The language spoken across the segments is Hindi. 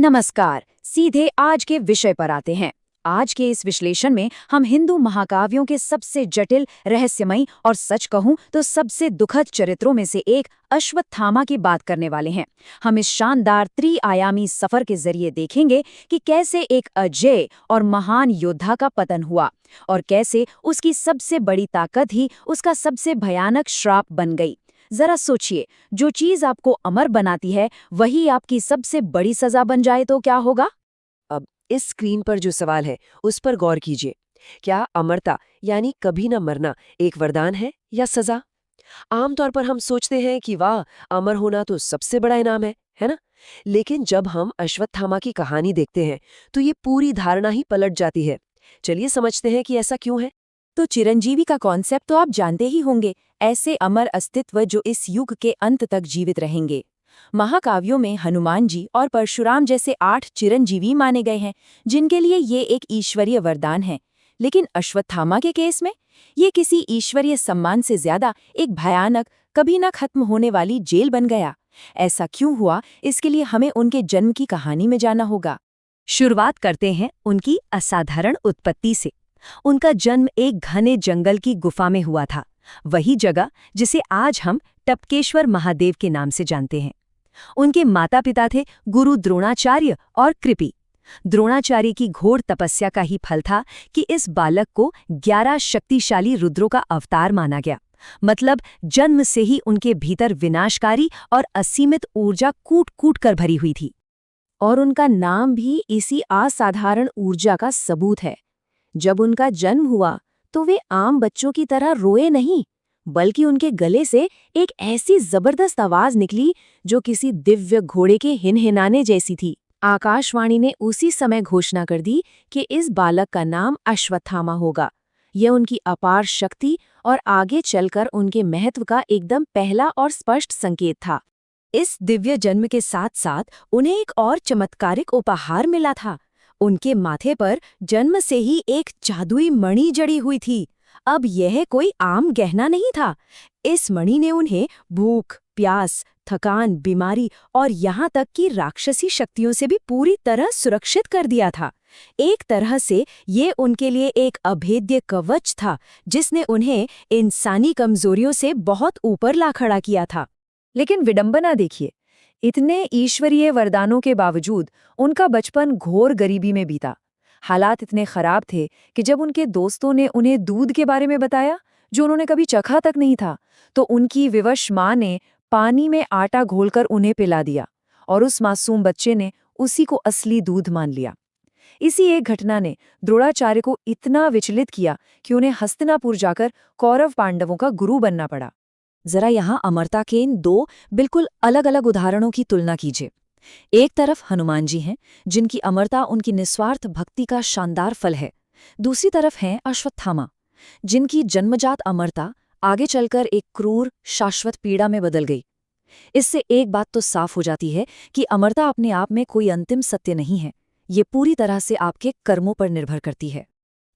नमस्कार। सीधे आज के विषय पर आते हैं। आज के इस विश्लेषण में हम हिंदू महाकाव्यों के सबसे जटिल, रहस्यमयी और सच कहूं तो सबसे दुखद चरित्रों में से एक अश्वत्थामा की बात करने वाले हैं। हम इस शानदार त्रिआयामी सफर के जरिए देखेंगे कि कैसे एक अजेय और महान योद्धा का पतन हुआ और कैसे उसकी सबसे बड़ी ताकत ही उसका सबसे भयानक श्राप बन गई। जरा सोचिए, जो चीज आपको अमर बनाती है वही आपकी सबसे बड़ी सजा बन जाए तो क्या होगा? अब इस स्क्रीन पर जो सवाल है उस पर गौर कीजिए। क्या अमरता यानी कभी न मरना एक वरदान है या सजा? आमतौर पर हम सोचते हैं कि वाह, अमर होना तो सबसे बड़ा इनाम है ना? लेकिन जब हम अश्वत्थामा की कहानी देखते हैं तो ये पूरी धारणा ही पलट जाती है। चलिए समझते हैं कि ऐसा क्यों है। तो चिरंजीवी का कॉन्सेप्ट तो आप जानते ही होंगे, ऐसे अमर अस्तित्व जो इस युग के अंत तक जीवित रहेंगे। महाकाव्यों में हनुमान जी और परशुराम जैसे 8 चिरंजीवी माने गए हैं, जिनके लिए ये एक ईश्वरीय वरदान है। लेकिन अश्वत्थामा के केस में ये किसी ईश्वरीय सम्मान से ज्यादा एक भयानक, कभी न खत्म होने वाली जेल बन गया। ऐसा क्यों हुआ, इसके लिए हमें उनके जन्म की कहानी में जाना होगा। शुरुआत करते हैं उनकी असाधारण उत्पत्ति से। उनका जन्म एक घने जंगल की गुफा में हुआ था, वही जगह जिसे आज हम टपकेश्वर महादेव के नाम से जानते हैं। उनके माता पिता थे गुरु द्रोणाचार्य और कृपि। द्रोणाचार्य की घोर तपस्या का ही फल था कि इस बालक को 11 शक्तिशाली रुद्रों का अवतार माना गया। मतलब जन्म से ही उनके भीतर विनाशकारी और असीमित ऊर्जा कूट कूट कर भरी हुई थी। और उनका नाम भी इसी असाधारण ऊर्जा का सबूत है। जब उनका जन्म हुआ तो वे आम बच्चों की तरह रोए नहीं, बल्कि उनके गले से एक ऐसी जबरदस्त आवाज निकली जो किसी दिव्य घोड़े के हिनहिनाने जैसी थी। आकाशवाणी ने उसी समय घोषणा कर दी कि इस बालक का नाम अश्वत्थामा होगा। यह उनकी अपार शक्ति और आगे चलकर उनके महत्व का एकदम पहला और स्पष्ट संकेत था। इस दिव्य जन्म के साथ साथ उन्हें एक और चमत्कारिक उपहार मिला था। उनके माथे पर जन्म से ही एक जादुई मणि जड़ी हुई थी। अब यह कोई आम गहना नहीं था। इस मणि ने उन्हें भूख, प्यास, थकान, बीमारी और यहाँ तक कि राक्षसी शक्तियों से भी पूरी तरह सुरक्षित कर दिया था। एक तरह से ये उनके लिए एक अभेद्य कवच था, जिसने उन्हें इंसानी कमजोरियों से बहुत ऊपर ला खड़ा किया था। लेकिन विडंबना देखिए, इतने ईश्वरीय वरदानों के बावजूद उनका बचपन घोर गरीबी में बीता। हालात इतने खराब थे कि जब उनके दोस्तों ने उन्हें दूध के बारे में बताया, जो उन्होंने कभी चखा तक नहीं था, तो उनकी विवश माँ ने पानी में आटा घोलकर उन्हें पिला दिया और उस मासूम बच्चे ने उसी को असली दूध मान लिया। इसी एक घटना ने द्रोणाचार्य को इतना विचलित किया कि उन्हें हस्तिनापुर जाकर कौरव पांडवों का गुरु बनना पड़ा। जरा यहाँ अमरता के इन 2 बिल्कुल अलग अलग उदाहरणों की तुलना कीजिए। एक तरफ हनुमान जी हैं, जिनकी अमरता उनकी निस्वार्थ भक्ति का शानदार फल है। दूसरी तरफ हैं अश्वत्थामा, जिनकी जन्मजात अमरता आगे चलकर एक क्रूर, शाश्वत पीड़ा में बदल गई। इससे एक बात तो साफ हो जाती है कि अमरता अपने आप में कोई अंतिम सत्य नहीं है, ये पूरी तरह से आपके कर्मों पर निर्भर करती है।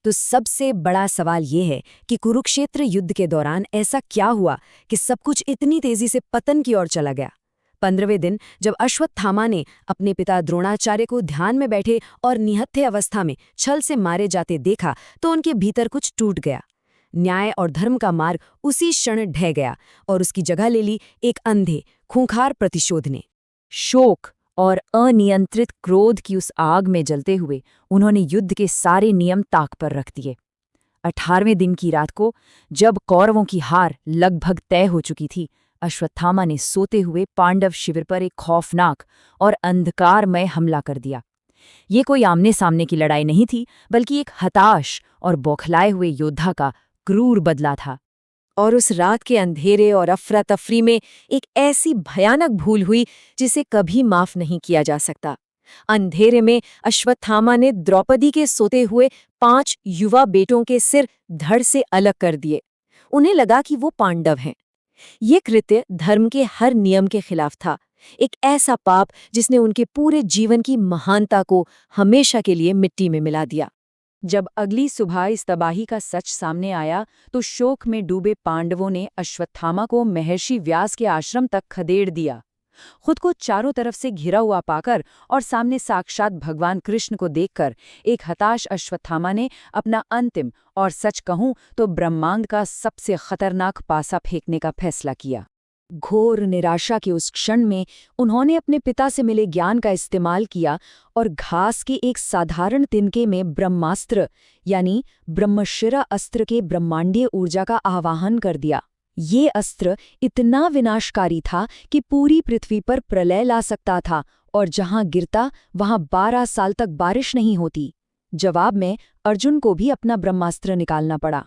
तो सबसे बड़ा सवाल ये है कि कुरुक्षेत्र युद्ध के दौरान ऐसा क्या हुआ कि सब कुछ इतनी तेजी से पतन की ओर चला गया। 15वें दिन जब अश्वत्थामा ने अपने पिता द्रोणाचार्य को ध्यान में बैठे और निहत्थे अवस्था में छल से मारे जाते देखा तो उनके भीतर कुछ टूट गया। न्याय और धर्म का मार्ग उसी क्षण ढह गया और उसकी जगह ले ली एक अंधे, खूंखार प्रतिशोध ने। शोक और अनियंत्रित क्रोध की उस आग में जलते हुए उन्होंने युद्ध के सारे नियम ताक पर रख दिए। 18वें दिन की रात को, जब कौरवों की हार लगभग तय हो चुकी थी, अश्वत्थामा ने सोते हुए पांडव शिविर पर एक खौफनाक और अंधकारमय हमला कर दिया। ये कोई आमने सामने की लड़ाई नहीं थी, बल्कि एक हताश और बौखलाए हुए योद्धा का क्रूर बदला था। और उस रात के अंधेरे और अफरा तफरी में एक ऐसी भयानक भूल हुई जिसे कभी माफ नहीं किया जा सकता। अंधेरे में अश्वत्थामा ने द्रौपदी के सोते हुए 5 युवा बेटों के सिर धड़ से अलग कर दिए। उन्हें लगा कि वो पांडव हैं। ये कृत्य धर्म के हर नियम के खिलाफ था, एक ऐसा पाप जिसने उनके पूरे जीवन की महानता को हमेशा के लिए मिट्टी में मिला दिया। जब अगली सुबह इस तबाही का सच सामने आया तो शोक में डूबे पांडवों ने अश्वत्थामा को महर्षि व्यास के आश्रम तक खदेड़ दिया। खुद को चारों तरफ से घिरा हुआ पाकर और सामने साक्षात भगवान कृष्ण को देखकर एक हताश अश्वत्थामा ने अपना अंतिम और सच कहूं तो ब्रह्मांड का सबसे खतरनाक पासा फेंकने का फैसला किया। घोर निराशा के उस क्षण में उन्होंने अपने पिता से मिले ज्ञान का इस्तेमाल किया और घास के एक साधारण तिनके में ब्रह्मास्त्र यानी ब्रह्मशिरा अस्त्र के ब्रह्मांडीय ऊर्जा का आवाहन कर दिया। ये अस्त्र इतना विनाशकारी था कि पूरी पृथ्वी पर प्रलय ला सकता था और जहां गिरता वहां 12 साल तक बारिश नहीं होती। जवाब में अर्जुन को भी अपना ब्रह्मास्त्र निकालना पड़ा।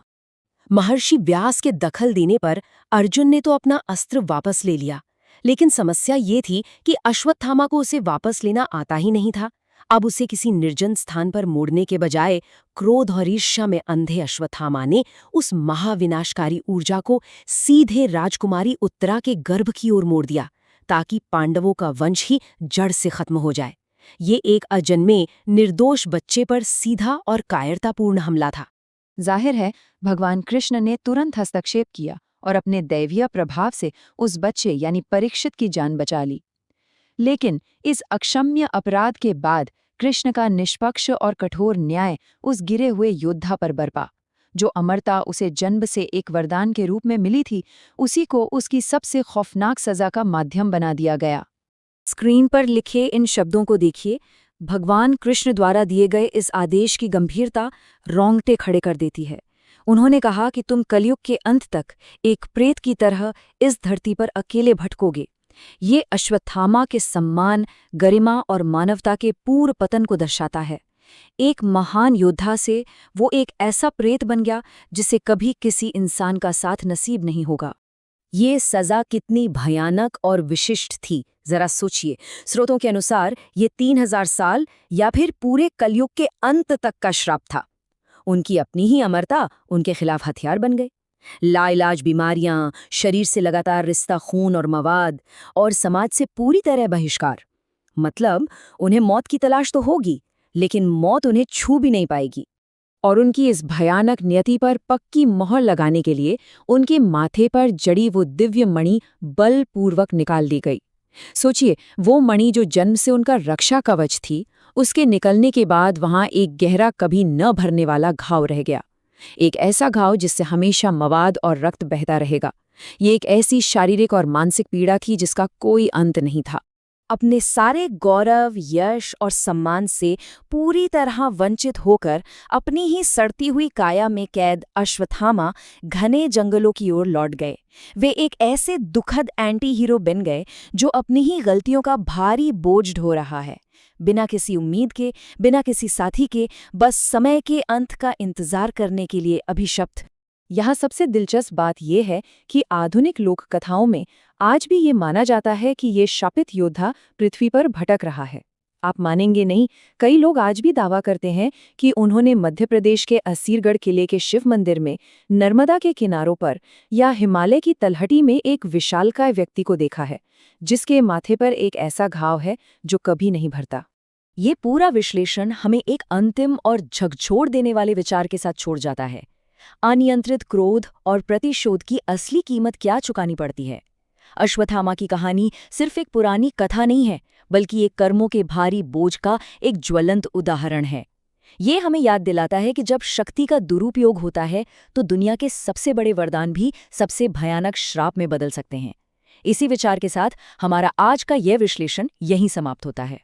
महर्षि व्यास के दखल देने पर अर्जुन ने तो अपना अस्त्र वापस ले लिया, लेकिन समस्या ये थी कि अश्वत्थामा को उसे वापस लेना आता ही नहीं था। अब उसे किसी निर्जन स्थान पर मोड़ने के बजाय क्रोध और ईर्ष्या में अंधे अश्वत्थामा ने उस महाविनाशकारी ऊर्जा को सीधे राजकुमारी उत्तरा के गर्भ की ओर मोड़ दिया, ताकि पांडवों का वंश ही जड़ से खत्म हो जाए। ये एक अजन्मे निर्दोष बच्चे पर सीधा और कायरतापूर्ण हमला था। जाहिर है भगवान कृष्ण ने तुरंत हस्तक्षेप किया और अपने दैवीय प्रभाव से उस बच्चे यानी परीक्षित की जान बचा ली। लेकिन इस अक्षम्य अपराध के बाद कृष्ण का निष्पक्ष और कठोर न्याय उस गिरे हुए योद्धा पर बरपा। जो अमरता उसे जन्म से एक वरदान के रूप में मिली थी, उसी को उसकी सबसे खौफनाक सजा का माध्यम बना दिया गया। स्क्रीन पर लिखे इन शब्दों को देखिए। भगवान कृष्ण द्वारा दिए गए इस आदेश की गंभीरता रोंगटे खड़े कर देती है। उन्होंने कहा कि तुम कलयुग के अंत तक एक प्रेत की तरह इस धरती पर अकेले भटकोगे। ये अश्वत्थामा के सम्मान, गरिमा और मानवता के पूर्ण पतन को दर्शाता है। एक महान योद्धा से वो एक ऐसा प्रेत बन गया जिसे कभी किसी इंसान का साथ नसीब नहीं होगा। ये सजा कितनी भयानक और विशिष्ट थी, जरा सोचिए। स्रोतों के अनुसार ये 3000 साल या फिर पूरे कलयुग के अंत तक का श्राप था। उनकी अपनी ही अमरता उनके खिलाफ हथियार बन गई। लाइलाज बीमारियां, शरीर से लगातार रिश्ता खून और मवाद, और समाज से पूरी तरह बहिष्कार। मतलब उन्हें मौत की तलाश तो होगी, लेकिन मौत उन्हें छू भी नहीं पाएगी। और उनकी इस भयानक नियति पर पक्की मोहर लगाने के लिए उनके माथे पर जड़ी वो दिव्य मणि बलपूर्वक निकाल दी गई। सोचिए, वो मणि जो जन्म से उनका रक्षा कवच थी, उसके निकलने के बाद वहां एक गहरा, कभी न भरने वाला घाव रह गया। एक ऐसा घाव जिससे हमेशा मवाद और रक्त बहता रहेगा। ये एक ऐसी शारीरिक और मानसिक पीड़ा थी जिसका कोई अंत नहीं था। अपने सारे गौरव, यश और सम्मान से पूरी तरह वंचित होकर अपनी ही सड़ती हुई काया में कैद अश्वत्थामा घने जंगलों की ओर लौट गए। वे एक ऐसे दुखद एंटी हीरो बन गए जो अपनी ही गलतियों का भारी बोझ ढो रहा है, बिना किसी उम्मीद के, बिना किसी साथी के, बस समय के अंत का इंतजार करने के लिए अभिशप्त। यहाँ सबसे दिलचस्प बात यह है कि आधुनिक लोक कथाओं में आज भी ये माना जाता है कि ये शापित योद्धा पृथ्वी पर भटक रहा है। आप मानेंगे नहीं, कई लोग आज भी दावा करते हैं कि उन्होंने मध्य प्रदेश के असीरगढ़ किले के शिव मंदिर में, नर्मदा के किनारों पर या हिमालय की तलहटी में एक विशालकाय व्यक्ति को देखा है, जिसके माथे पर एक ऐसा घाव है जो कभी नहीं भरता। ये पूरा विश्लेषण हमें एक अंतिम और झकझोर देने वाले विचार के साथ छोड़ जाता है। अनियंत्रित क्रोध और प्रतिशोध की असली कीमत क्या चुकानी पड़ती है। अश्वत्थामा की कहानी सिर्फ एक पुरानी कथा नहीं है, बल्कि एक कर्मों के भारी बोझ का एक ज्वलंत उदाहरण है। ये हमें याद दिलाता है कि जब शक्ति का दुरुपयोग होता है तो दुनिया के सबसे बड़े वरदान भी सबसे भयानक श्राप में बदल सकते हैं। इसी विचार के साथ हमारा आज का यह विश्लेषण यहीं समाप्त होता है।